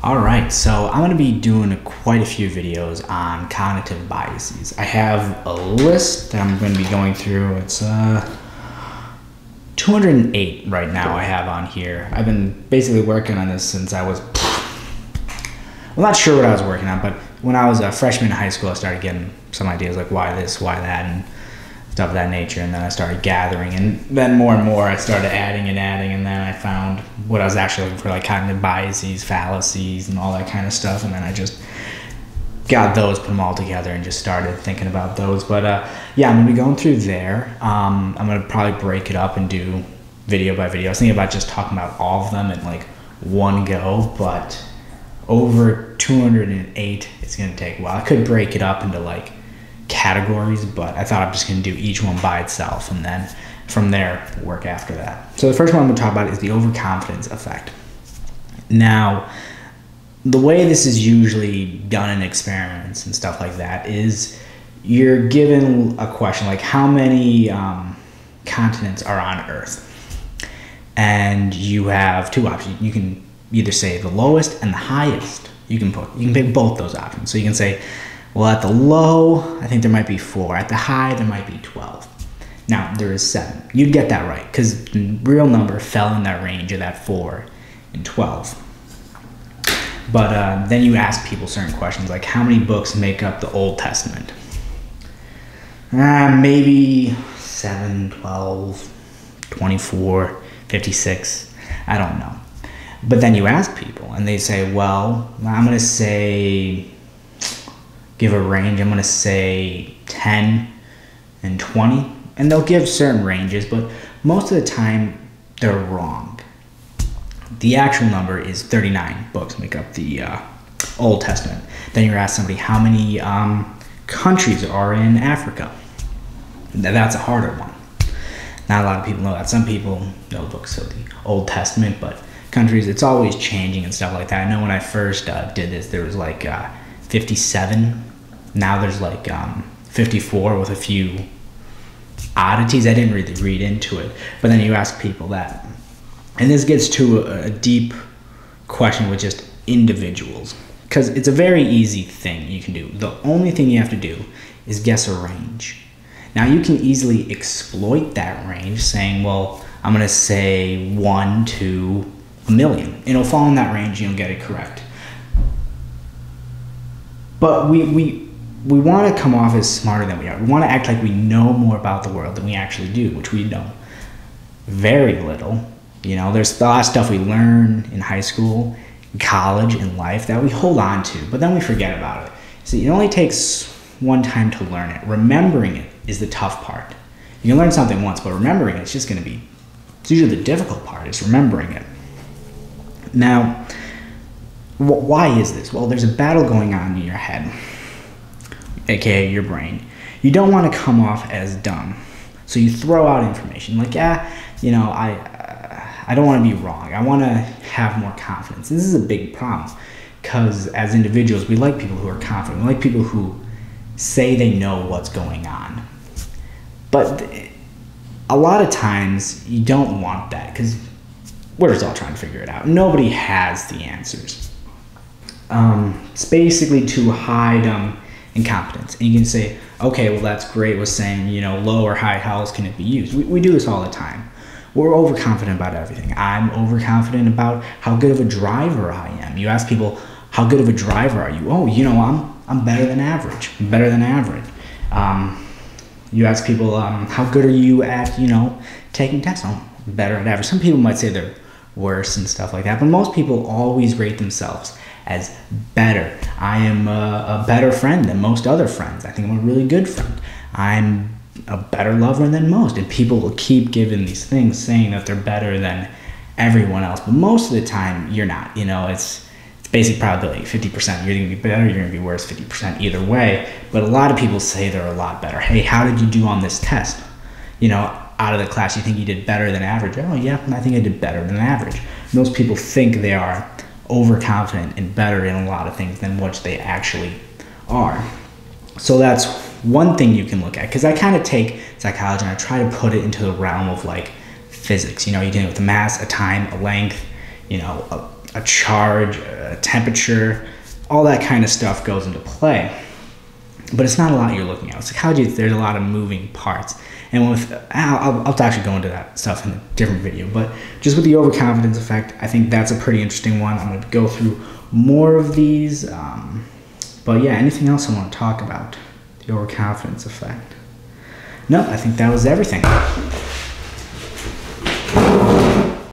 Alright, so I'm going to be doing quite a few videos on cognitive biases. I have a list that I'm going to be going through. It's 208 right now I have on here. I've been basically working on this since I was, well, not sure what I was working on, but when I was a freshman in high school, I started getting some ideas like why this, why that, and stuff of that nature, and then I started gathering, and then more and more I started adding, and then I found what I was actually looking for, like cognitive biases, fallacies, and all that kind of stuff, and then I just got those, put them all together, and just started thinking about those. But yeah, I'm going to be going through there. I'm going to probably break it up and do video by video. I was thinking about just talking about all of them in like one go, but over 208, it's going to take a while. I could break it up into like categories, but I thought I'm just going to do each one by itself and then from there work after that. So the first one I'm going to talk about is the overconfidence effect. Now, the way this is usually done in experiments and stuff like that is you're given a question like how many continents are on Earth, and you have two options. You can either say the lowest and the highest. You can pick both those options. So you can say, well, at the low, I think there might be 4. At the high, there might be 12. Now, there is 7. You'd get that right, because the real number fell in that range of that 4 and 12. But then you ask people certain questions, like how many books make up the Old Testament? Maybe 7, 12, 24, 56. I don't know. But then you ask people, and they say, well, I'm going to say, give a range, I'm going to say 10 and 20. And they'll give certain ranges, but most of the time they're wrong. The actual number is 39 books make up the Old Testament. Then you're asked somebody how many countries are in Africa. That's a harder one. Not a lot of people know that. Some people know books of the Old Testament, but countries, it's always changing and stuff like that. I know when I first did this, there was like 57. Now there's like 54 with a few oddities. I didn't really read into it, but then you ask people that. And this gets to a deep question with just individuals, because it's a very easy thing you can do. The only thing you have to do is guess a range. Now you can easily exploit that range saying, well, I'm going to say 1 to a million. It'll fall in that range and you'll get it correct. But we want to come off as smarter than we are. We want to act like we know more about the world than we actually do, which we know very little. You know, there's a lot of stuff we learn in high school, college, in life that we hold on to, but then we forget about it. See, it only takes one time to learn it. Remembering it is the tough part. You can learn something once, but remembering it is just going to be, it's usually the difficult part, is remembering it. Now, why is this? Well, there's a battle going on in your head, aka your brain. You don't want to come off as dumb, so you throw out information like, yeah, you know, I don't want to be wrong. I want to have more confidence. And this is a big problem, because as individuals, we like people who are confident. We like people who say they know what's going on. But a lot of times, you don't want that, because we're just all trying to figure it out. Nobody has the answers. It's basically to hide incompetence. And you can say, okay, well, that's great with saying, you know, low or high, how else can it be used? We do this all the time. We're overconfident about everything. I'm overconfident about how good of a driver I am. You ask people, how good of a driver are you? Oh, you know, I'm better than average. I'm better than average. You ask people, how good are you at, you know, taking tests? Oh, I'm better at average. Some people might say they're worse and stuff like that, but most people always rate themselves as better. I am a better friend than most other friends. I think I'm a really good friend. I'm a better lover than most. And people will keep giving these things saying that they're better than everyone else. But most of the time, you're not. You know, it's basic probability, 50%. You're going to be better, you're going to be worse, 50% either way. But a lot of people say they're a lot better. Hey, how did you do on this test? You know, out of the class, you think you did better than average? Oh, yeah, I think I did better than average. Most people think they are overconfident and better in a lot of things than what they actually are. So that's one thing you can look at, because I kind of take psychology and I try to put it into the realm of like physics. You know, you're dealing with a mass, a time, a length, you know, a charge, a temperature, all that kind of stuff goes into play. But it's not a lot you're looking at. Psychology, there's a lot of moving parts. And with, I'll actually go into that stuff in a different video, but just with the overconfidence effect, I think that's a pretty interesting one. I'm going to go through more of these. But yeah, anything else I want to talk about? The overconfidence effect. No, I think that was everything.